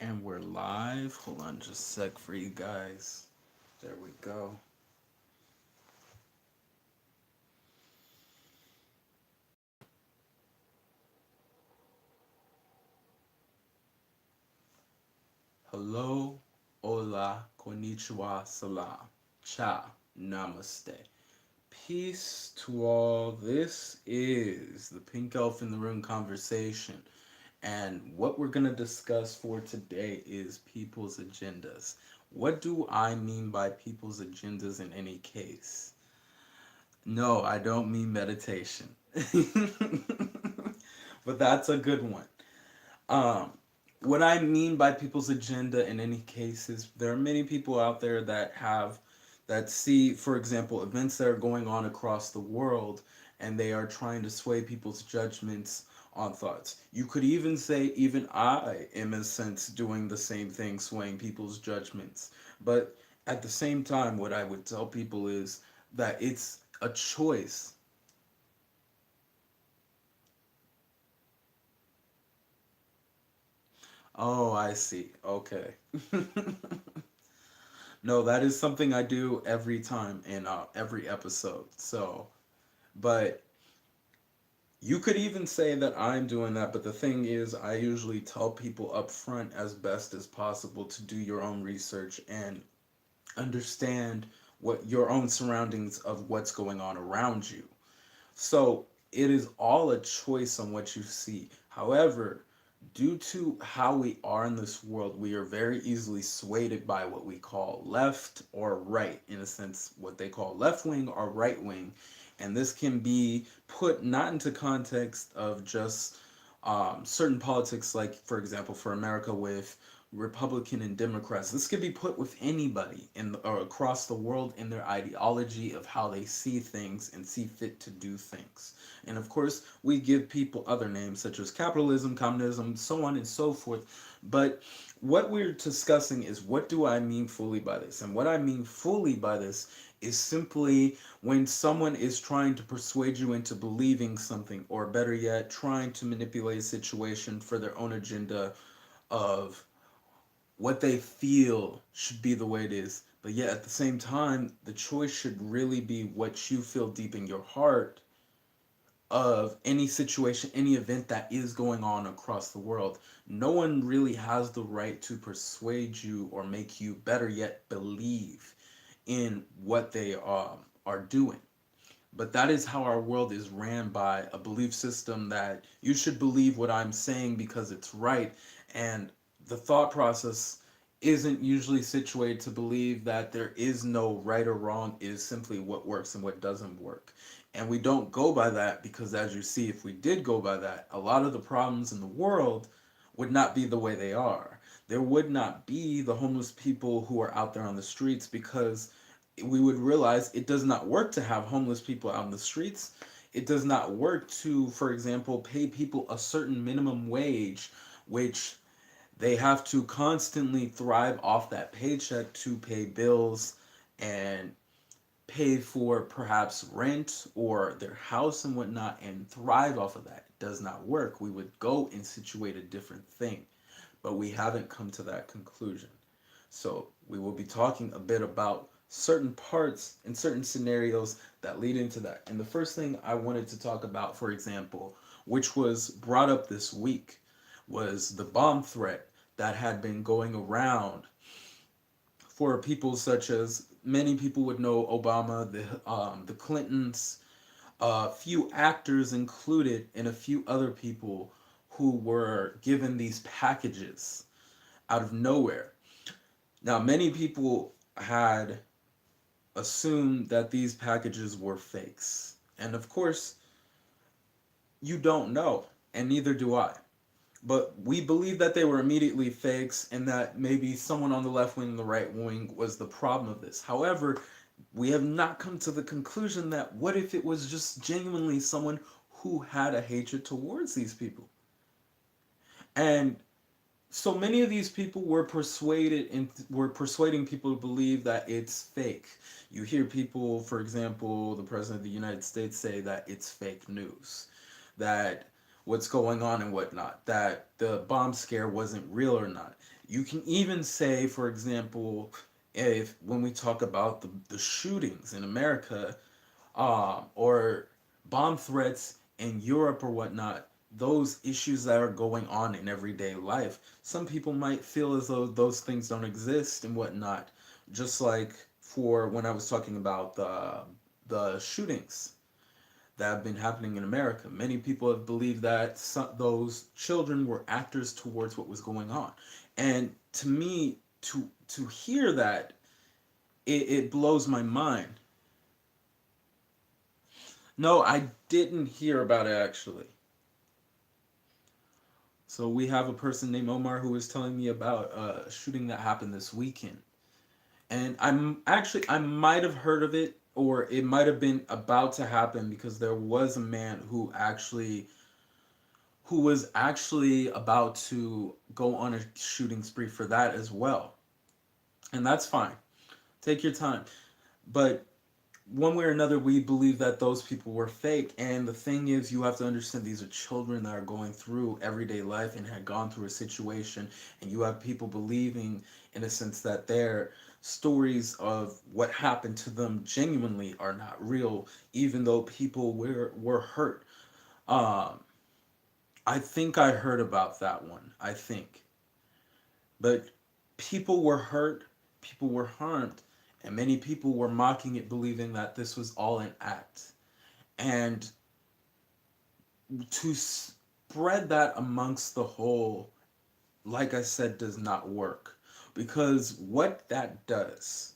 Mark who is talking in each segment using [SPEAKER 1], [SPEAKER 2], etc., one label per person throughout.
[SPEAKER 1] And we're live. Hold on just a sec for you guys. There we go. Hello, Hola, Konnichiwa, Salaam. Ciao Namaste. Peace to all. This is the Pink Elf in the Room conversation. And what we're going to discuss for today is people's agendas. What do I mean by people's agendas in any case? No, I don't mean meditation. But that's a good one. Um, what I mean by people's agenda in any case is there are many people out there that see, for example, events that are going on across the world and they are trying to sway people's judgments on thoughts. You could even say, even I am in a sense doing the same thing, swaying people's judgments. But at the same time, what I would tell people is that it's a choice. Oh, I see. Okay. No, that is something I do every time in every episode. So, but you could even say that I'm doing that, but the thing is, I usually tell people up front as best as possible to do your own research and understand what your own surroundings of what's going on around you. So it is all a choice on what you see. However, due to how we are in this world, we are very easily swayed by what we call left or right, in a sense, what they call left wing or right wing. And this can be put not into context of just certain politics, like, for example, for America with Republican and Democrats. This could be put with anybody or across the world in their ideology of how they see things and see fit to do things. And of course, we give people other names such as capitalism, communism, so on and so forth. But what we're discussing is what do I mean fully by this? And what I mean fully by this is simply when someone is trying to persuade you into believing something, or better yet, trying to manipulate a situation for their own agenda of what they feel should be the way it is. But yet at the same time, the choice should really be what you feel deep in your heart of any situation, any event that is going on across the world. No one really has the right to persuade you or make you, better yet, believe in what they are doing. But that is how our world is ran, by a belief system that you should believe what I'm saying because it's right. And the thought process isn't usually situated to believe that there is no right or wrong, it is simply what works and what doesn't work. And we don't go by that because, as you see, if we did go by that, a lot of the problems in the world would not be the way they are. There would not be the homeless people who are out there on the streets, because we would realize it does not work to have homeless people out in the streets. It does not work to, for example, pay people a certain minimum wage, which they have to constantly thrive off that paycheck to pay bills and pay for perhaps rent or their house and whatnot and thrive off of that. It does not work. We would go and situate a different thing, but we haven't come to that conclusion. So we will be talking a bit about certain parts and certain scenarios that lead into that. And the first thing I wanted to talk about, for example, which was brought up this week, was the bomb threat that had been going around for people such as, many people would know Obama, the Clintons, a few actors included, and a few other people who were given these packages out of nowhere. Now, many people had assumed that these packages were fakes. And of course, you don't know, and neither do I. But we believe that they were immediately fakes and that maybe someone on the left wing and the right wing was the problem of this. However, we have not come to the conclusion that what if it was just genuinely someone who had a hatred towards these people? And so many of these people were persuaded and were persuading people to believe that it's fake. You hear people, for example, the president of the United States say that it's fake news, that what's going on and whatnot, that the bomb scare wasn't real or not. You can even say, for example, if when we talk about the shootings in America, or bomb threats in Europe or whatnot, those issues that are going on in everyday life, some people might feel as though those things don't exist and whatnot. Just like for when I was talking about the shootings that have been happening in America, many people have believed that those children were actors towards what was going on, and to me, to hear that, it blows my mind. No, I didn't hear about it actually. So we have a person named Omar who was telling me about a shooting that happened this weekend. And I might have heard of it, or it might have been about to happen, because there was a man who was actually about to go on a shooting spree for that as well. And that's fine. Take your time. But one way or another, we believe that those people were fake. And the thing is, you have to understand, these are children that are going through everyday life and had gone through a situation. And you have people believing, in a sense, that their stories of what happened to them genuinely are not real, even though people were hurt. Um, I think I heard about that one. I think. But people were hurt, people were harmed, and many people were mocking it, believing that this was all an act. And to spread that amongst the whole, like I said, does not work. Because what that does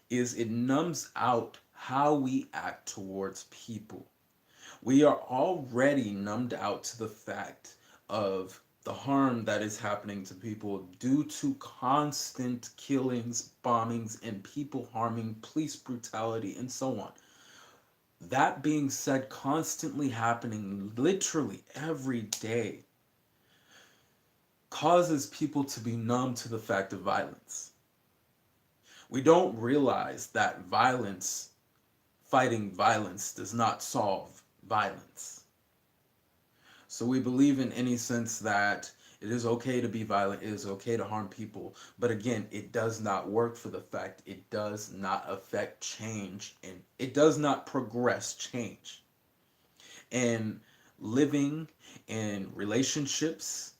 [SPEAKER 1] is it numbs out how we act towards people. We are already numbed out to the fact of the harm that is happening to people due to constant killings, bombings, and people harming, police brutality, and so on. That being said, constantly happening literally every day causes people to be numb to the fact of violence. We don't realize that fighting violence, does not solve violence. So we believe in any sense that it is okay to be violent, it is okay to harm people, but again, it does not work, for the fact it does not affect change, and it does not progress change in living, in relationships,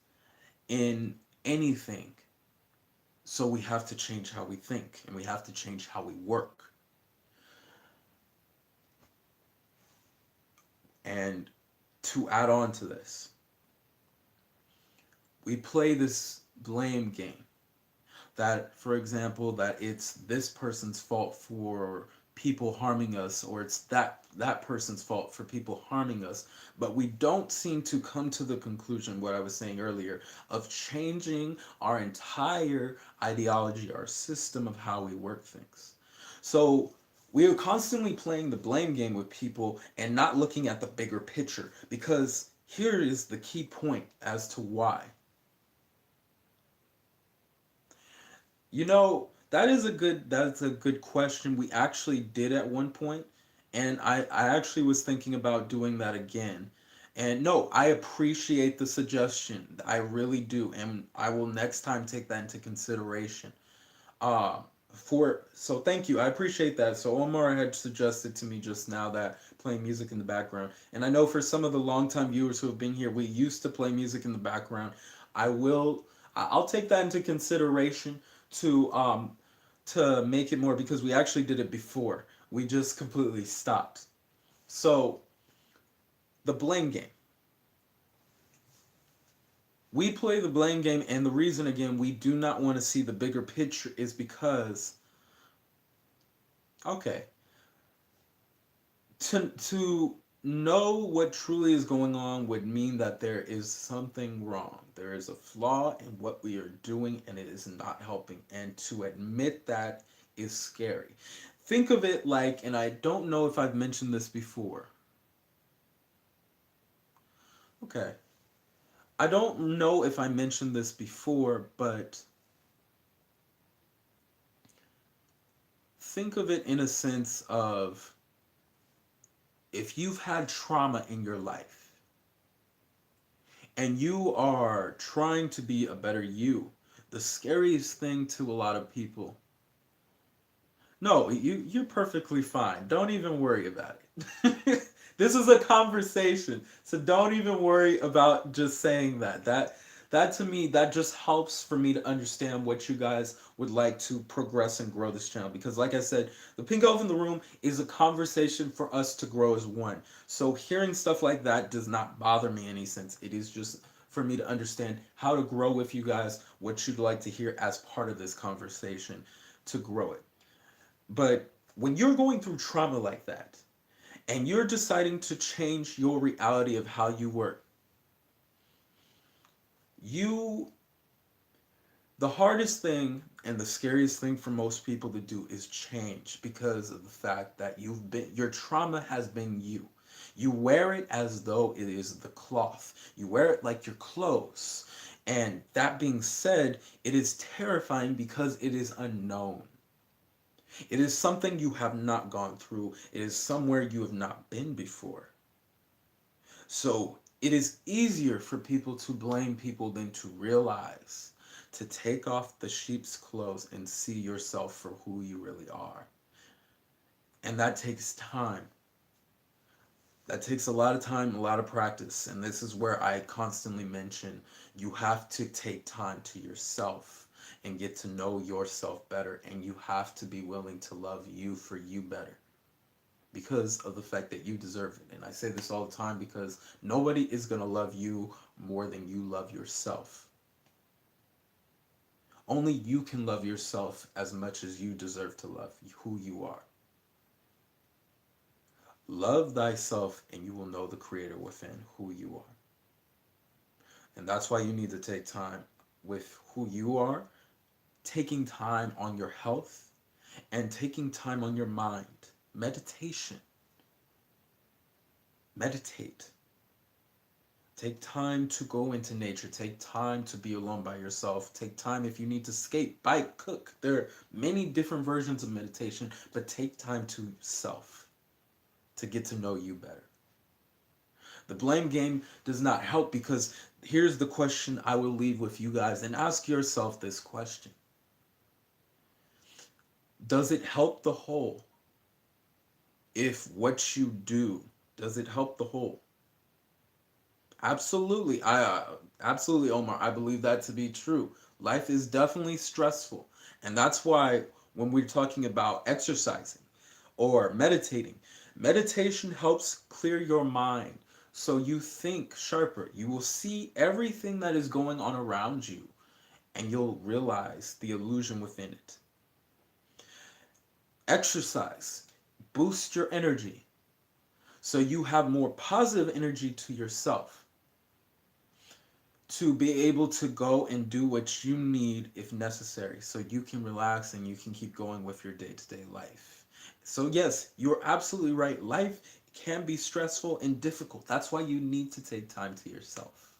[SPEAKER 1] in anything. So we have to change how we think, and we have to change how we work. And to add on to this, we play this blame game, that, for example, that it's this person's fault for people harming us, or it's that person's fault for people harming us, but we don't seem to come to the conclusion, what I was saying earlier, of changing our entire ideology, our system of how we work things. So we are constantly playing the blame game with people and not looking at the bigger picture, because here is the key point as to why. That's a good question. We actually did at one point, and I actually was thinking about doing that again. And no, I appreciate the suggestion. I really do, and I will next time take that into consideration. Uh, so thank you. I appreciate that. So Omar had suggested to me just now that playing music in the background, and I know for some of the longtime viewers who have been here, we used to play music in the background. I will. I'll take that into consideration to um to make it more, because we actually did it before. We just completely stopped. So the blame game. We play the blame game, and the reason again we do not want to see the bigger picture is because, okay, to know what truly is going on would mean that there is something wrong. There is a flaw in what we are doing, and it is not helping. And to admit that is scary. Think of it like, and I don't know if I've mentioned this before. Okay. I don't know if I mentioned this before, but think of it in a sense of, if you've had trauma in your life and you are trying to be a better you, The scariest thing to a lot of people. No, you're perfectly fine. Don't even worry about it. This is a conversation, so don't even worry about just saying that. That to me, that just helps for me to understand what you guys would like to progress and grow this channel. Because like I said, the pink elf in the room is a conversation for us to grow as one. So hearing stuff like that does not bother me in any sense. It is just for me to understand how to grow with you guys, what you'd like to hear as part of this conversation to grow it. But when you're going through trauma like that, and you're deciding to change your reality of how you work, you, the hardest thing and the scariest thing for most people to do is change because of the fact that your trauma has been you. You wear it as though it is the cloth. You wear it like your clothes. And that being said, it is terrifying because it is unknown. It is something you have not gone through. It is somewhere you have not been before. So it is easier for people to blame people than to realize, to take off the sheep's clothes and see yourself for who you really are. And that takes time. That takes a lot of time, a lot of practice. And this is where I constantly mention you have to take time to yourself and get to know yourself better. And you have to be willing to love you for you better because of the fact that you deserve it. And I say this all the time because nobody is going to love you more than you love yourself. Only you can love yourself as much as you deserve to love who you are. Love thyself and you will know the creator within who you are. And that's why you need to take time with who you are, taking time on your health, and taking time on your mind. Meditation. Meditate. Take time to go into nature. Take time to be alone by yourself. Take time if you need to skate, bike, cook. There are many different versions of meditation, but take time to self to get to know you better. The blame game does not help because here's the question I will leave with you guys, and ask yourself this question. Does it help the whole? If what you do, does it help the whole? Absolutely. Absolutely, Omar. I believe that to be true. Life is definitely stressful. And that's why when we're talking about exercising or meditating, meditation helps clear your mind so you think sharper. You will see everything that is going on around you and you'll realize the illusion within it. Exercise boosts your energy so you have more positive energy to yourself to be able to go and do what you need if necessary so you can relax and you can keep going with your day-to-day life. So yes, you're absolutely right. Life can be stressful and difficult. That's why you need to take time to yourself.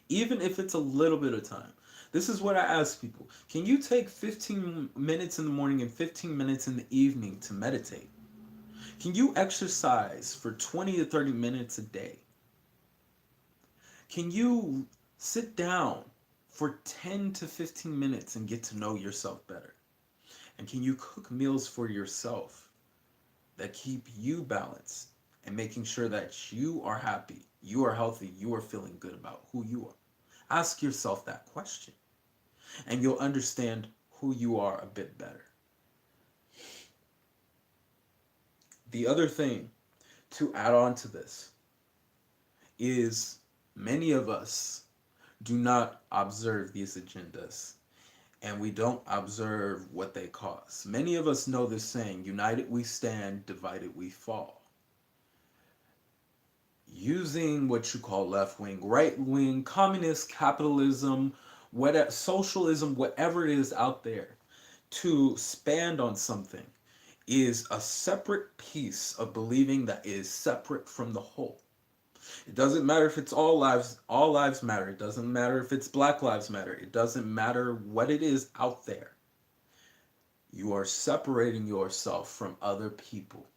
[SPEAKER 1] Even if it's a little bit of time. This is what I ask people. Can you take 15 minutes in the morning and 15 minutes in the evening to meditate? Can you exercise for 20 to 30 minutes a day? Can you sit down for 10 to 15 minutes and get to know yourself better? And can you cook meals for yourself that keep you balanced and making sure that you are happy, you are healthy, you are feeling good about who you are? Ask yourself that question and you'll understand who you are a bit better. The other thing to add on to this is many of us do not observe these agendas and we don't observe what they cause. Many of us know this saying, united we stand, divided we fall. Using what you call left wing, right wing, communist, capitalism, whatever, socialism, whatever it is out there, to expand on something is a separate piece of believing that is separate from the whole. It doesn't matter if it's all lives matter. It doesn't matter if it's Black Lives Matter. It doesn't matter what it is out there. You are separating yourself from other people.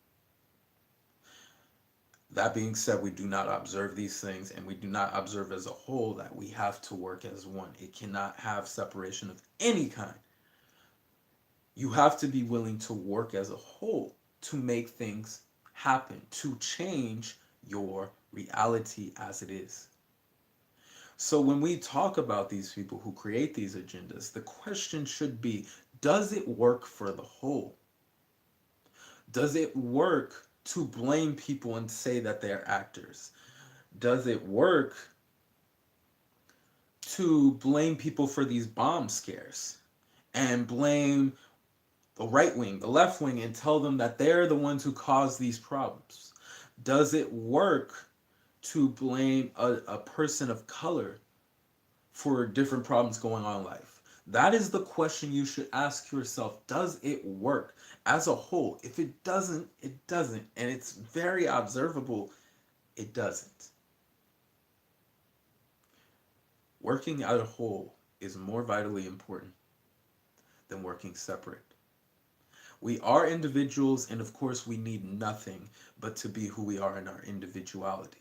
[SPEAKER 1] That being said, we do not observe these things, and we do not observe as a whole that we have to work as one. It cannot have separation of any kind. You have to be willing to work as a whole to make things happen, to change your reality as it is. So when we talk about these people who create these agendas, the question should be, does it work for the whole? Does it work to blame people and say that they're actors? Does it work to blame people for these bomb scares and blame the right wing, the left wing, and tell them that they're the ones who caused these problems? Does it work to blame a person of color for different problems going on in life? That is the question you should ask yourself. Does it work as a whole? If it doesn't, it doesn't. And it's very observable, it doesn't. Working as a whole is more vitally important than working separate. We are individuals, and of course, we need nothing but to be who we are in our individuality.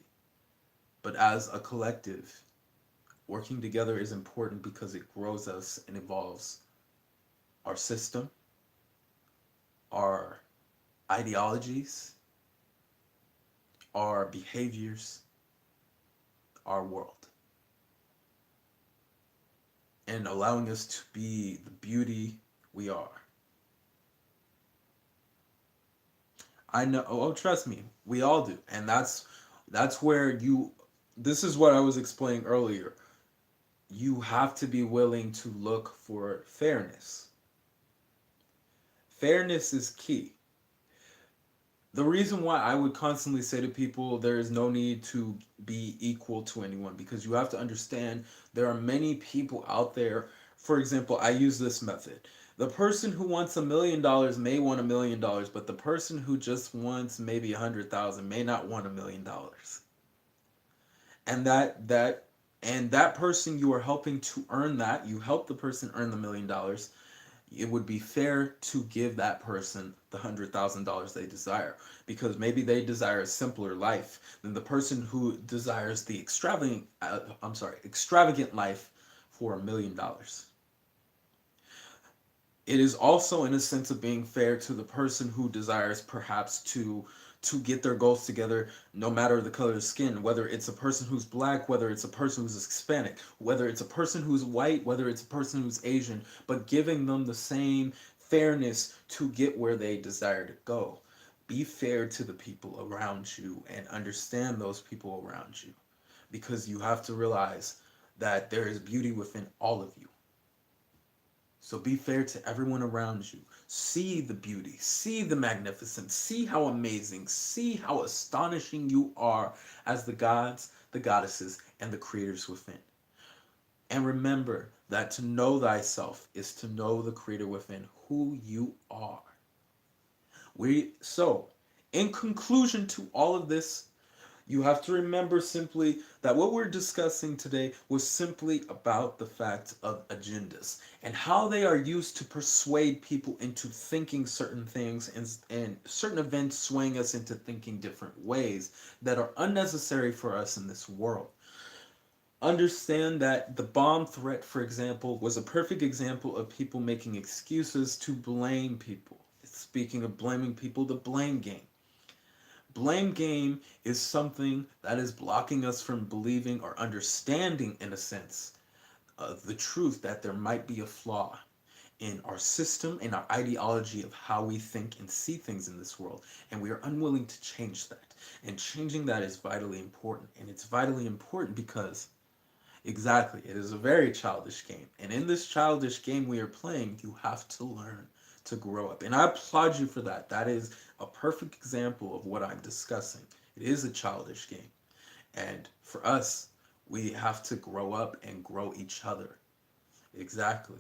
[SPEAKER 1] But as a collective, working together is important because it grows us and evolves our system, our ideologies, our behaviors, our world, and allowing us to be the beauty we are. I know, oh, trust me, we all do. And that's where you, this is what I was explaining earlier. You have to be willing to look for fairness. Fairness is key. The reason why I would constantly say to people there is no need to be equal to anyone, because you have to understand there are many people out there. For example, I use this method. The person who wants $1 million may want $1 million, but the person who just wants maybe 100,000 may not want $1 million. And that person you are helping to earn that, you help the person earn the $1 million, it would be fair to give that person the $100,000 they desire, because maybe they desire a simpler life than the person who desires the extravagant life for $1 million. It is also in a sense of being fair to the person who desires perhaps to get their goals together, no matter the color of skin, whether it's a person who's black, whether it's a person who's Hispanic, whether it's a person who's white, whether it's a person who's Asian, but giving them the same fairness to get where they desire to go. Be fair to the people around you and understand those people around you, because you have to realize that there is beauty within all of you. So be fair to everyone around you. See the beauty, see the magnificence, see how amazing, see how astonishing you are as the gods, the goddesses, and the creators within. And remember that to know thyself is to know the creator within, who you are. So, in conclusion to all of this, you have to remember simply that what we're discussing today was simply about the fact of agendas and how they are used to persuade people into thinking certain things, and certain events swaying us into thinking different ways that are unnecessary for us in this world. Understand that the bomb threat, for example, was a perfect example of people making excuses to blame people. Speaking of blaming people, the blame game. Blame game is something that is blocking us from believing or understanding, in a sense, the truth that there might be a flaw in our system, in our ideology of how we think and see things in this world. And we are unwilling to change that. And changing that is vitally important. And it's vitally important because, exactly, it is a very childish game. And in this childish game we are playing, you have to learn to grow up. And I applaud you for that. That is a perfect example of what I'm discussing. It is a childish game. And for us, we have to grow up and grow each other. Exactly.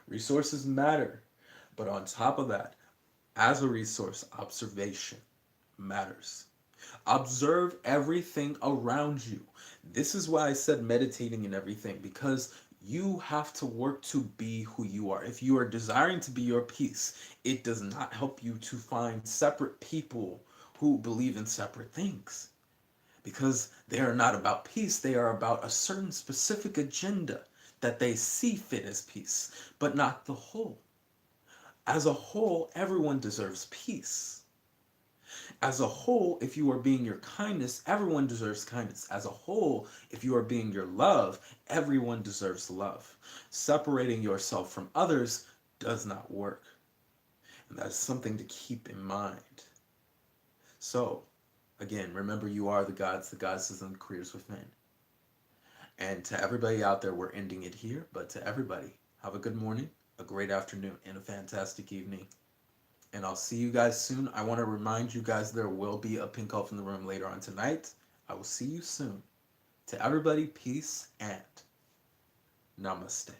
[SPEAKER 1] Resources matter. But on top of that, as a resource, observation matters. Observe everything around you. This is why I said meditating and everything, because you have to work to be who you are. If you are desiring to be your peace, it does not help you to find separate people who believe in separate things, because they are not about peace. They are about a certain specific agenda that they see fit as peace, but not the whole. As a whole, everyone deserves peace. As a whole, if you are being your kindness, everyone deserves kindness. As a whole, if you are being your love, everyone deserves love. Separating yourself from others does not work. And that's something to keep in mind. So, again, remember you are the goddesses, and the creators within. And to everybody out there, we're ending it here. But to everybody, have a good morning, a great afternoon, and a fantastic evening. And I'll see you guys soon. I want to remind you guys there will be a pink elf in the room later on tonight. I will see you soon. To everybody, peace and namaste.